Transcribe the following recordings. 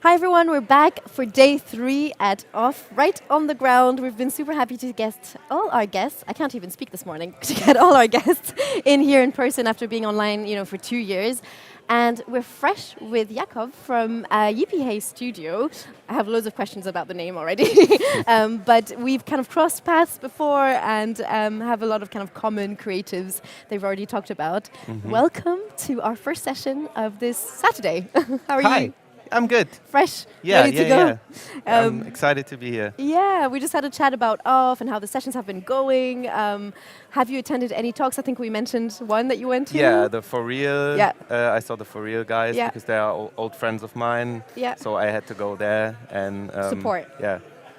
Hi everyone, we're back for day 3 at OFF, right on the ground. We've been super happy to get all our guests, I can't even speak this morning, to get all our guests in here in person after being online, for 2 years. And we're fresh with Jakob from YIPPIEHEY studio. I have loads of questions about the name already, but we've kind of crossed paths before and have a lot of kind of common creatives they've already talked about. Welcome to our first session of this Saturday. How are you? Hi. I'm good. Fresh? Ready to go? I'm excited to be here. Yeah, we just had a chat about OFF and how the sessions have been going. Have you attended any talks? I think we mentioned one that you went to. Yeah, the For Real. Yeah. I saw the For Real guys because they are old friends of mine. Yeah. So I had to go there and support.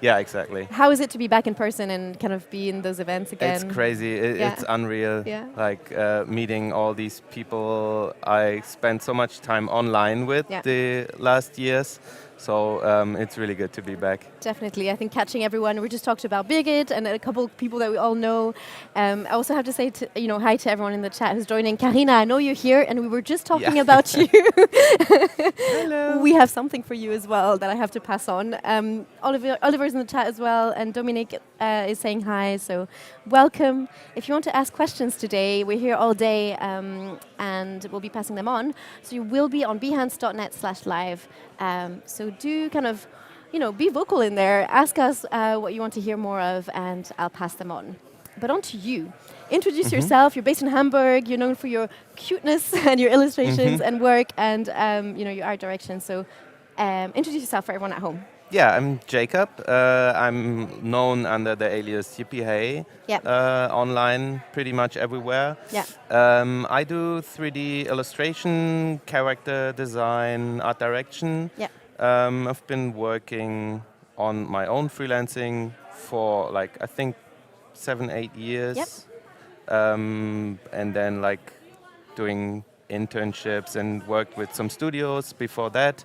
Yeah, exactly. How is it to be back in person and kind of be in those events again? It's crazy. It's unreal. Yeah. Like meeting all these people I spent so much time online with the last years. So it's really good to be back. Definitely. I think catching everyone. We just talked about Birgit and a couple of people that we all know. I also have to say hi to everyone in the chat who's joining. Karina, I know you're here and we were just talking about you. Hello. We have something for you as well that I have to pass on. Oliver's in the chat as well and Dominic is saying hi. So welcome. If you want to ask questions today, we're here all day and we'll be passing them on. So you will be on behance.net/live. So do kind of, be vocal in there. Ask us what you want to hear more of, and I'll pass them on. But on to you. Introduce yourself. You're based in Hamburg. You're known for your cuteness and your illustrations and work, and your art direction. So introduce yourself for everyone at home. Yeah, I'm Jacob. I'm known under the alias YIPPIEHEY online pretty much everywhere. Yeah. I do 3D illustration, character design, art direction. Yeah. I've been working on my own freelancing for I think 7-8 years. Yep. And then doing internships and worked with some studios before that.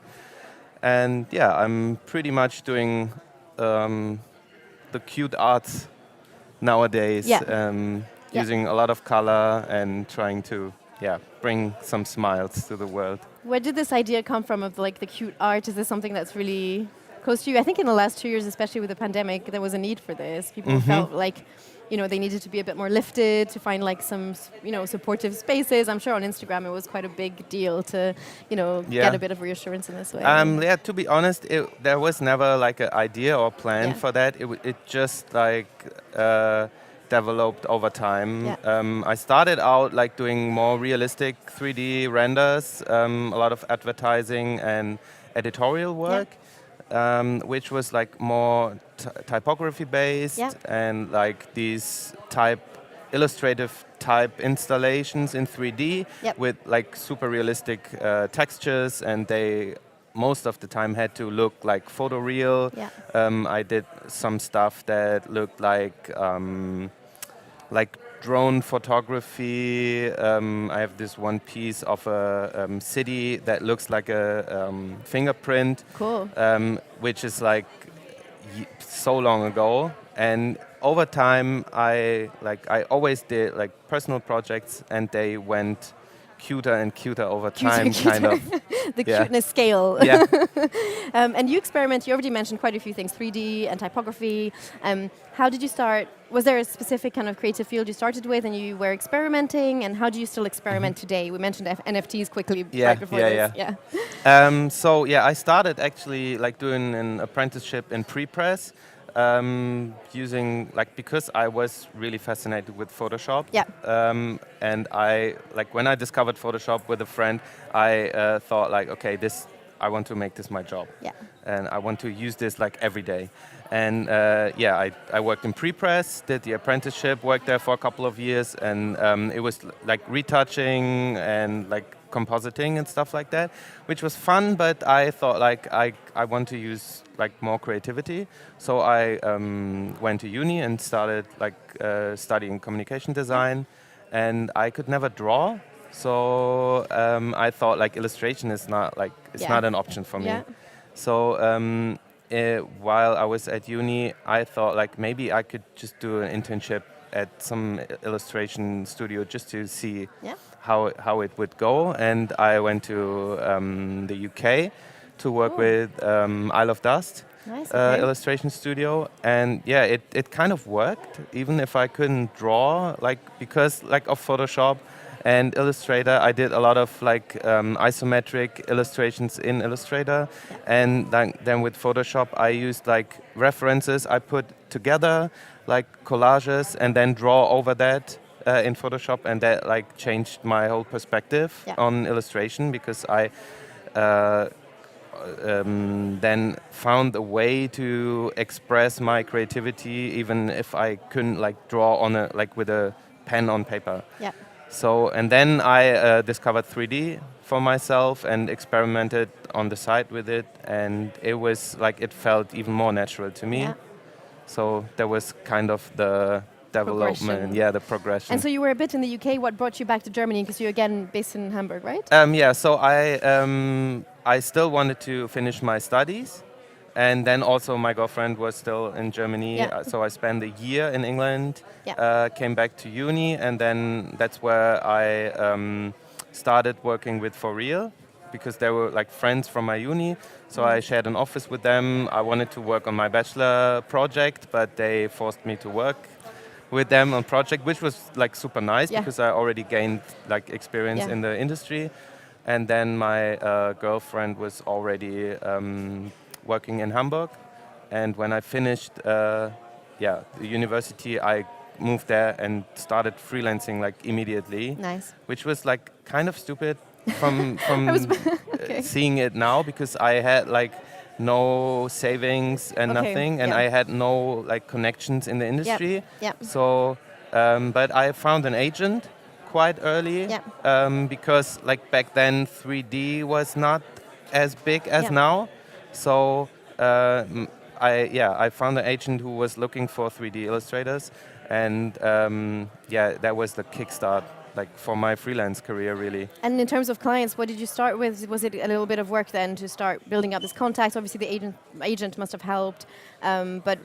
And yeah, I'm pretty much doing the cute arts nowadays, using a lot of color and trying to bring some smiles to the world. Where did this idea come from of the cute art? Is this something that's really close to you? I think in the last 2 years, especially with the pandemic, there was a need for this. People felt like they needed to be a bit more lifted, to find some supportive spaces. I'm sure on Instagram it was quite a big deal to get a bit of reassurance in this way. To be honest, there was never an idea or plan for that. It just developed over time. I started out doing more realistic 3D renders, a lot of advertising and editorial work. Which was more typography based and these illustrative type installations in 3D with super realistic textures, and they most of the time had to look photoreal. I did some stuff that looked like drone photography. I have this one piece of a city that looks like a fingerprint, Cool. which is like so long ago. And over time, I always did like personal projects, and they went cuter and cuter over time, kind of. The Yeah. cuteness scale. Yeah. And you experiment, you already mentioned quite a few things, 3D and typography. How did you start? Was there a specific kind of creative field you started with and you were experimenting? And how do you still experiment today? We mentioned NFTs quickly right before this. Yeah. So yeah, I started actually like doing an apprenticeship in pre-press, using because I was really fascinated with Photoshop. Yeah. And I when I discovered Photoshop with a friend, I thought okay, I want to make this my job. Yeah. And I want to use this every day. And I worked in pre-press, did the apprenticeship, worked there for a couple of years, and it was retouching and compositing and stuff like that, which was fun. But I thought I want to use more creativity, so I went to uni and started studying communication design, and I could never draw. So I thought illustration is not not an option for me. Yeah. So while I was at uni, I thought maybe I could just do an internship at some illustration studio just to see how it would go. And I went to the UK to work with Isle of Dust. Nice, okay. Illustration studio, and yeah, it kind of worked, even if I couldn't draw, because of Photoshop and Illustrator. I did a lot of isometric illustrations in Illustrator, and then with Photoshop I used references I put together, collages, and then draw over that in Photoshop, and that changed my whole perspective on illustration, because I then found a way to express my creativity even if I couldn't draw on with a pen on paper. Yeah. So, and then I discovered 3D for myself and experimented on the side with it, and it was it felt even more natural to me. Yeah. So that was kind of the development, the progression. And so you were a bit in the UK. What brought you back to Germany? Because you're again based in Hamburg, right? So I still wanted to finish my studies, and then also my girlfriend was still in Germany, so I spent a year in England, came back to uni, and then that's where I started working with For Real, because they were friends from my uni, so I shared an office with them. I wanted to work on my bachelor project, but they forced me to work with them on project, which was super nice, because I already gained experience in the industry. And then my girlfriend was already working in Hamburg, and when I finished the university, I moved there and started freelancing immediately. Nice. Which was kind of stupid from Okay. seeing it now, because I had no savings and nothing, and I had no connections in the industry. Yep. So, but I found an agent quite early, because back then 3D was not as big as now. So I found an agent who was looking for 3D illustrators, and that was the kickstart for my freelance career, really. And in terms of clients, what did you start with? Was it a little bit of work then to start building up this contacts? Obviously, the agent must have helped, but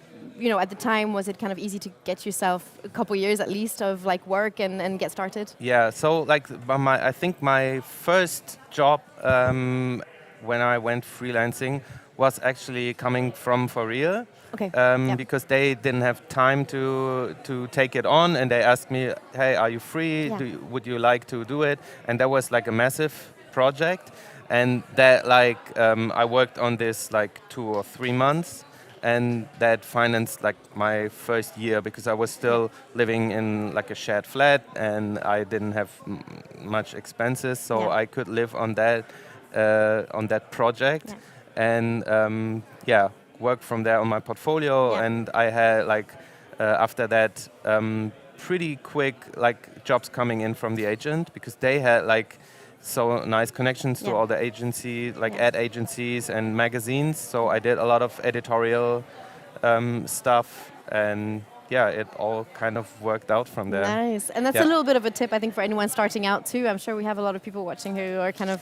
at the time, was it kind of easy to get yourself a couple years at least of work and get started? Yeah. So I think my first job when I went freelancing was actually coming from For Real. Okay. Because they didn't have time to take it on, and they asked me, "Hey, are you free? Would you like to do it?" And that was a massive project, and that I worked on this 2 or 3 months, and that financed my first year, because I was still living in a shared flat, and I didn't have much expenses, so I could live on that project, and work from there on my portfolio. And I had after that pretty quick jobs coming in from the agent, because they had so nice connections to all the agencies, ad agencies and magazines. So I did a lot of editorial stuff, and yeah, it all kind of worked out from there. Nice. And that's a little bit of a tip, I think, for anyone starting out too. I'm sure we have a lot of people watching who are kind of,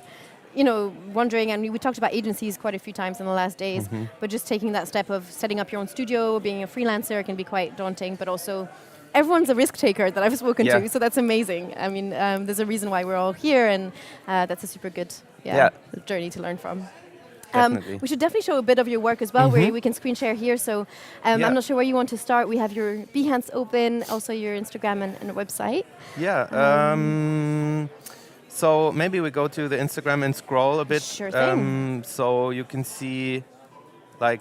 wondering, and we talked about agencies quite a few times in the last days, but just taking that step of setting up your own studio, being a freelancer can be quite daunting, but also everyone's a risk taker that I've spoken to, so that's amazing. I mean, there's a reason why we're all here, and that's a super good journey to learn from. We should definitely show a bit of your work as well. We can screen share here. So I'm not sure where you want to start. We have your Behance open, also your Instagram and website. Yeah. So maybe we go to the Instagram and scroll a bit. Sure thing. So you can see, I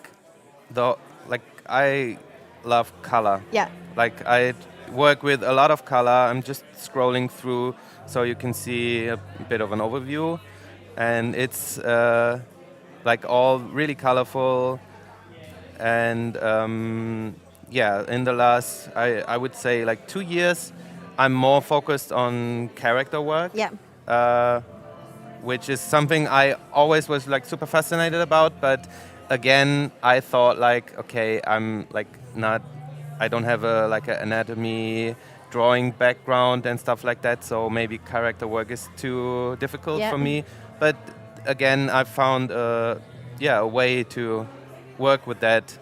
love color. Yeah. Like I work with a lot of color. I'm just scrolling through, so you can see a bit of an overview, and it's all really colorful. And in the last, I would say 2 years, I'm more focused on character work. Yeah. Which is something I always was super fascinated about, but again, I thought okay, I'm not, I don't have an anatomy drawing background and stuff like that, so maybe character work is too difficult for me. But again, I found a way to work with that.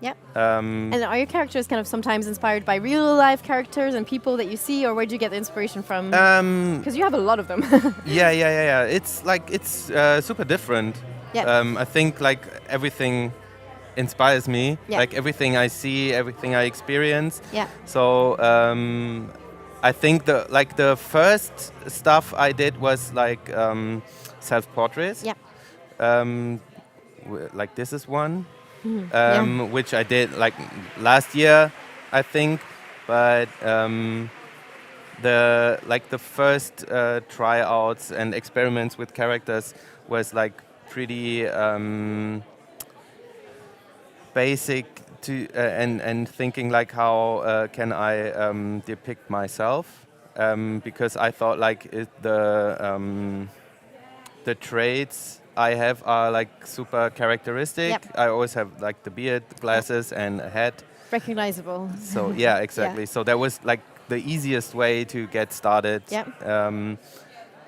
Yep. And are your characters kind of sometimes inspired by real life characters and people that you see, or where do you get the inspiration from? Because you have a lot of them. Yeah. It's super different. Yeah. I think everything inspires me. Yeah. Everything I see, everything I experience. Yeah. So I think the first stuff I did was self-portraits. Yeah. This is one. Yeah. Which I did last year, I think, but the first tryouts and experiments with characters was pretty basic to and thinking how can I depict myself, because I thought the traits I have are super characteristic. Yep. I always have the beard, glasses, and a hat. Recognizable. So yeah, exactly. Yeah. So that was the easiest way to get started. Yep.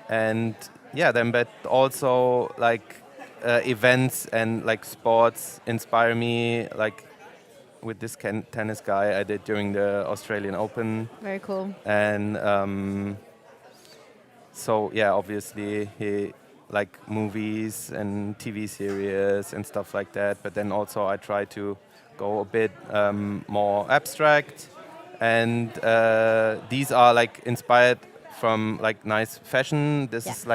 And then but also events and sports inspire me. With this tennis guy I did during the Australian Open. Very cool. And so yeah, obviously he movies and TV series and stuff like that. But then also I try to go a bit more abstract, and these are inspired from nice fashion. This is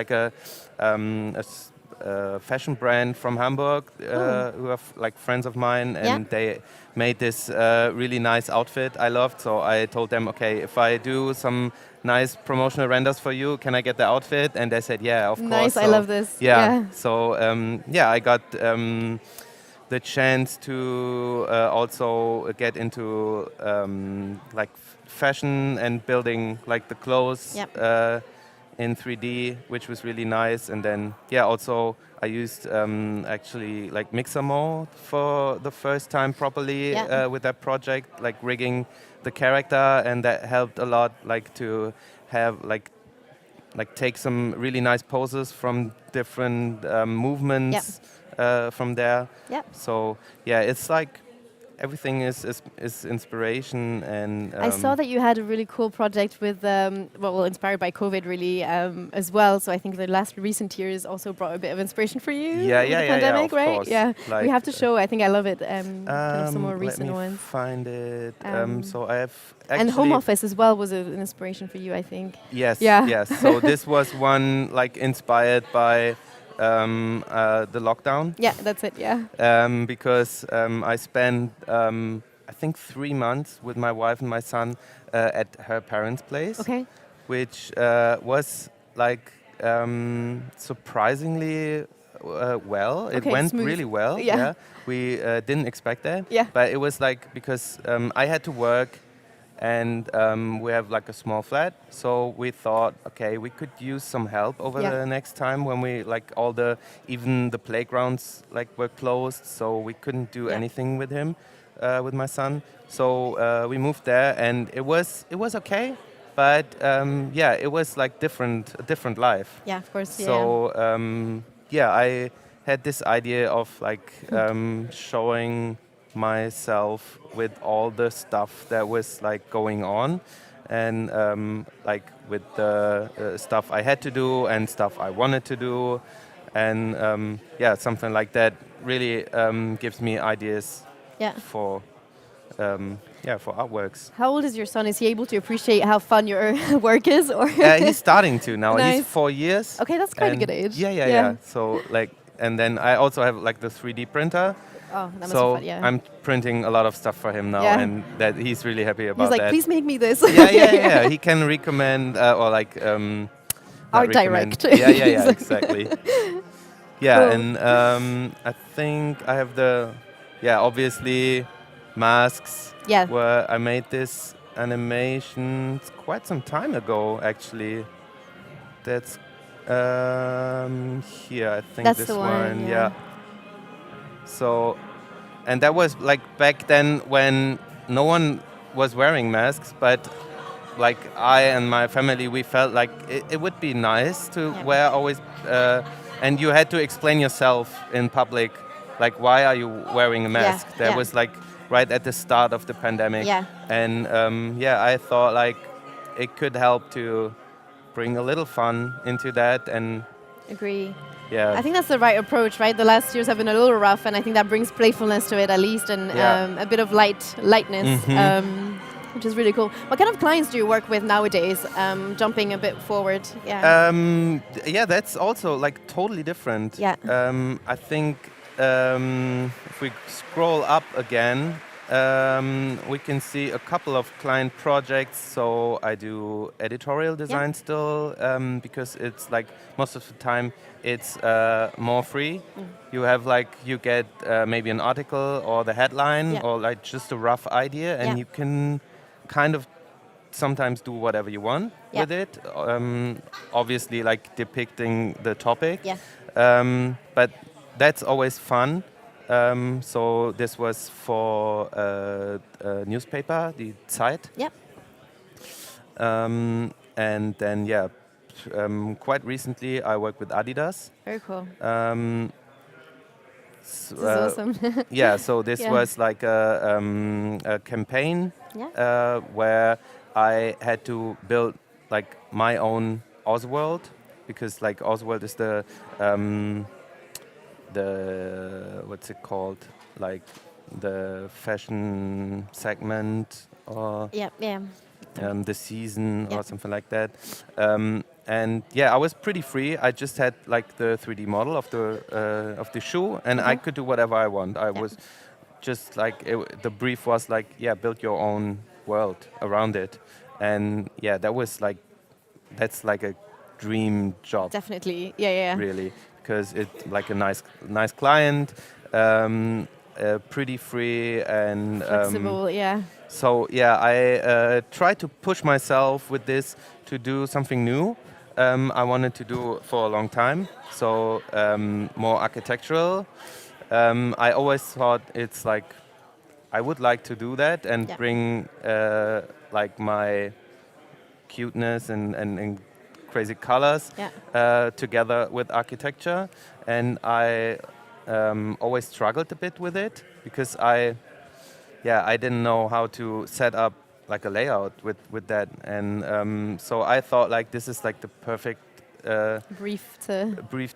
a fashion brand from Hamburg who are friends of mine, and they made this really nice outfit I loved. So I told them, okay, if I do some nice promotional renders for you, can I get the outfit? And they said, yeah, of course. Nice, so, I love this. Yeah. So I got the chance to also get into fashion and building the clothes in 3D, which was really nice. And then also I used actually Mixamo for the first time properly with that project, rigging the character, and that helped a lot to have take some really nice poses from different movements from there. Yep. So yeah, it's everything is inspiration. And I saw that you had a really cool project with, inspired by COVID really as well. So I think the last recent years also brought a bit of inspiration for you. Yeah, with yeah, the yeah, pandemic, of right? course. Yeah, we have to show. I think I love it. Kind of some more recent let me ones. find it. So I have actually, and home office as well was an inspiration for you, I think. Yes. Yeah. Yes. So this was one inspired by the lockdown. Yeah, that's it. Yeah. Because I spent I think 3 months with my wife and my son at her parents' place. Okay. Which was surprisingly well. It went smooth. really well. Yeah. We didn't expect that. Yeah. But it was because I had to work, and we have a small flat. So we thought, okay, we could use some help over the next time when we even the playgrounds were closed, so we couldn't do anything with him. with my son. So we moved there, and it was okay, but yeah, it was like a different life. Yeah, of course. So yeah, I had this idea of like showing myself with all the stuff that was like going on, and like with the stuff I had to do and stuff I wanted to do, and yeah, something like that really gives me ideas Yeah. for yeah, for artworks. How old is your son? Is he able to appreciate how fun your work is? Or He's starting to now. Nice. He's 4 years. Okay, that's quite a and good age. Yeah. So like, and then I also have like the 3D printer. Oh, that must So be fun, yeah. I'm printing a lot of stuff for him now, Yeah. and that he's really happy about He's like, that. please make me this. Yeah. He can recommend or like not Art recommend. direct. Yeah, exactly. Yeah, Cool. and I think I have obviously masks. Yeah. Where I made this animation quite some time ago, actually. That's here, I think. That's this the one, yeah. So, and that was like back then when no one was wearing masks, but like I and my family, we felt like it would be nice to wear always, and you had to explain yourself in public, like why are you wearing a mask? That was like right at the start of the pandemic. Yeah. And yeah, I thought like it could help to bring a little fun into that, and Agree. yeah. I think that's the right approach, right? The last years have been a little rough, and I think that brings playfulness to it at least, and a bit of lightness, which is really cool. What kind of clients do you work with nowadays? Jumping a bit forward, Yeah, that's also like totally different. Yeah. I think if we scroll up again, we can see a couple of client projects. So I do editorial design still, because it's like most of the time it's more free. You have like, you get maybe an article or the headline or like just a rough idea, and you can kind of sometimes do whatever you want with it. Obviously like depicting the topic. But that's always fun. So this was for a newspaper, the Zeit. Yep. And then quite recently I worked with Adidas. Very cool. This is awesome. Yeah, so this was like a campaign where I had to build like my own Oswald, because like Oswald is the what's it called, like the fashion segment, or the season or something like that. And yeah, I was pretty free. I just had like the 3D model of the shoe, and I could do whatever I want. I was just like, the brief was like, build your own world around it, and that's like a dream job. Definitely, yeah. Really, because it's like a nice client, pretty free and flexible, So yeah, I tried to push myself with this to do something new. I wanted to do for a long time, so more architectural. I always thought it's like I would like to do that and bring like my cuteness and crazy colors together with architecture, and I always struggled a bit with it because I didn't know how to set up like a layout with that, and so I thought like this is like the perfect brief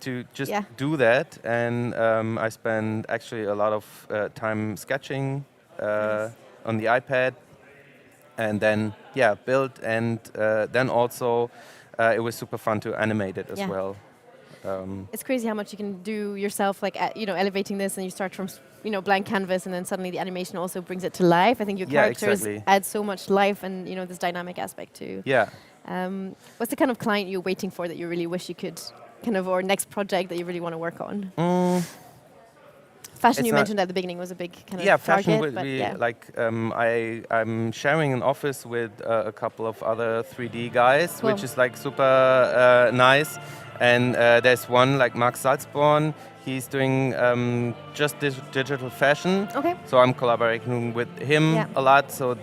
to just do that, and I spent actually a lot of time sketching on the iPad, and then built, and then also it was super fun to animate it as well. It's crazy how much you can do yourself, like elevating this, and you start from blank canvas, and then suddenly the animation also brings it to life. I think your characters add so much life, and this dynamic aspect too. Yeah. What's the kind of client you're waiting for that you really wish you could or next project that you really want to work on? Fashion, you mentioned at the beginning, was a big kind of fashion target. Would be like I'm sharing an office with a couple of other 3D guys, which is like super nice. And there's one like Mark Salzborn. he's doing just digital fashion. Okay. So I'm collaborating with him a lot. So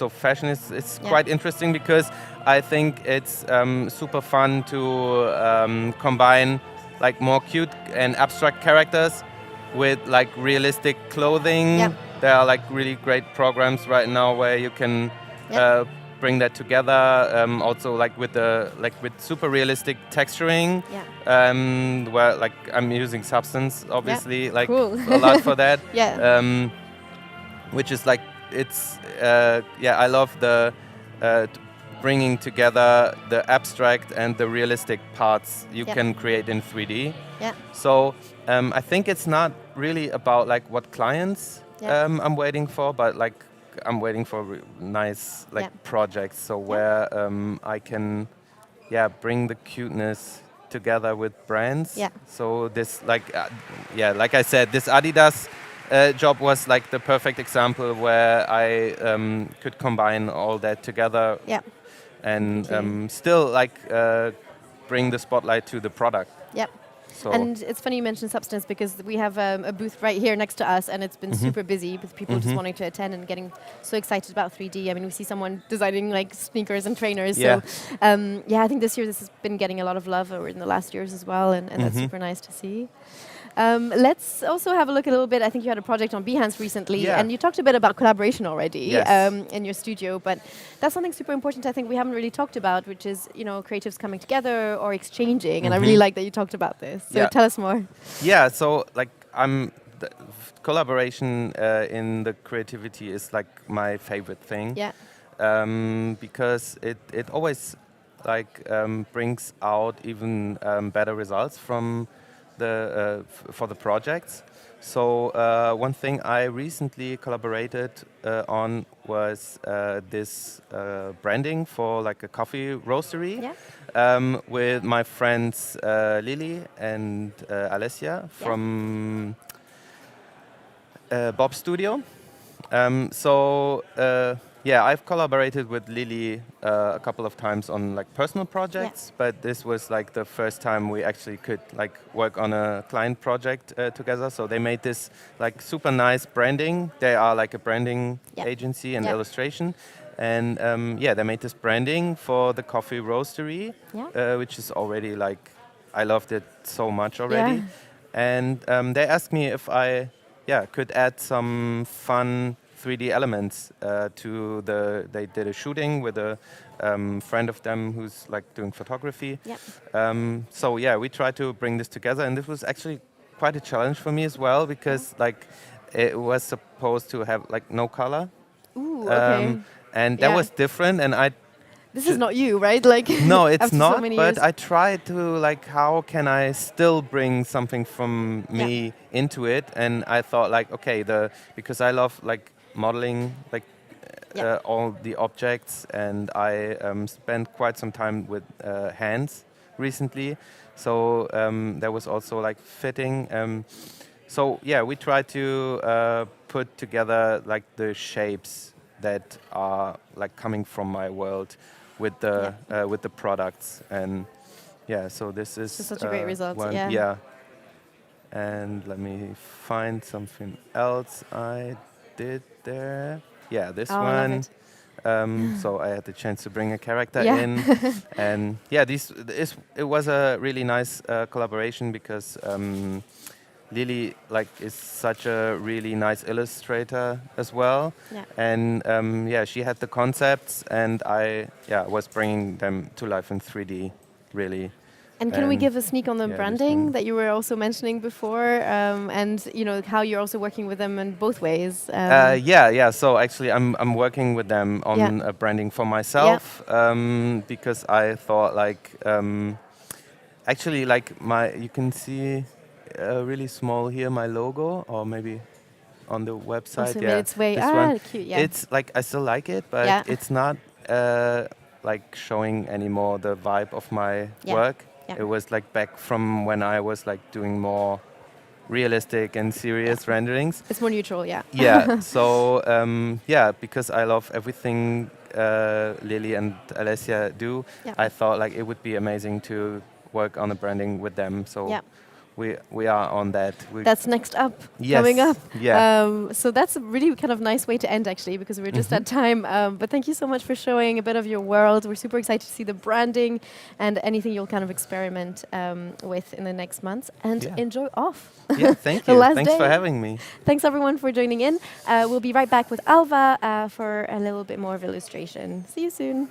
fashion is quite interesting because I think it's super fun to combine like more cute and abstract characters with like realistic clothing. Yeah. There are like really great programs right now where you can bring that together. Also like with super realistic texturing. Yeah. Where like I'm using Substance obviously like Cool. a lot for that. Yeah. Which is like it's I love the bringing together the abstract and the realistic parts you can create in 3D. Yeah. So I think it's not really about like what clients I'm waiting for, but like I'm waiting for nice like projects. So where I can bring the cuteness together with brands. Yeah. So this like like I said, this Adidas job was like the perfect example where I could combine all that together. Yeah. And still like bring the spotlight to the product. Yep. So And it's funny you mentioned Substance because we have a booth right here next to us, and it's been super busy with people just wanting to attend and getting so excited about 3D. I mean, we see someone designing like sneakers and trainers. Yeah. So I think this year this has been getting a lot of love over in the last years as well, and that's super nice to see. Let's also have a look a little bit. I think you had a project on Behance recently, and you talked a bit about collaboration already in your studio, but that's something super important I think we haven't really talked about, which is, you know, creatives coming together or exchanging, and I really like that you talked about this. So tell us more. Yeah, so like collaboration in the creativity is like my favorite thing. Yeah. Because it always like brings out even better results from for the projects. So one thing I recently collaborated on was this branding for like a coffee roastery with my friends Lily and Alessia from Bob Studio. I've collaborated with Lily a couple of times on like personal projects, but this was like the first time we actually could like work on a client project together. So they made this like super nice branding. They are like a branding agency and illustration. And they made this branding for the coffee roastery, which is already like, I loved it so much already. And they asked me if I could add some fun 3D elements to they did a shooting with a friend of them who's like doing photography. We tried to bring this together, and this was actually quite a challenge for me as well, because like it was supposed to have like no color. Ooh, okay. And that was different, and this is not you, right? Like no, it's not. So but I tried to like, how can I still bring something from me into it? And I thought like, okay, because I love like modeling, like all the objects, and I spent quite some time with hands recently. So there was also like fitting. We tried to put together like the shapes that are like coming from my world with the products, and so this is such a great result. And let me find something else I did there. This one. So I had the chance to bring a character in, and it was a really nice collaboration, because Lily like is such a really nice illustrator as well, and she had the concepts, and I was bringing them to life in 3D, really. And can we give a sneak on the branding that you were also mentioning before, and you know how you're also working with them in both ways? So actually, I'm working with them on branding for myself, because I thought like actually like you can see really small here my logo, or maybe on the website. It's way cute. It's like I still like it, but it's not like showing anymore the vibe of my work. It was like back from when I was like doing more realistic and serious renderings. It's more neutral, So because I love everything Lily and Alessia do, I thought like it would be amazing to work on the branding with them. So we are on that. That's next up, Yes, coming up. yeah. So that's a really kind of nice way to end, actually, because we're just at time. But thank you so much for showing a bit of your world. We're super excited to see the branding and anything you'll kind of experiment with in the next months. And enjoy Off. Yeah, thank The you. last Thanks day. for having me. Thanks everyone for joining in. We'll be right back with Alva for a little bit more of illustration. See you soon.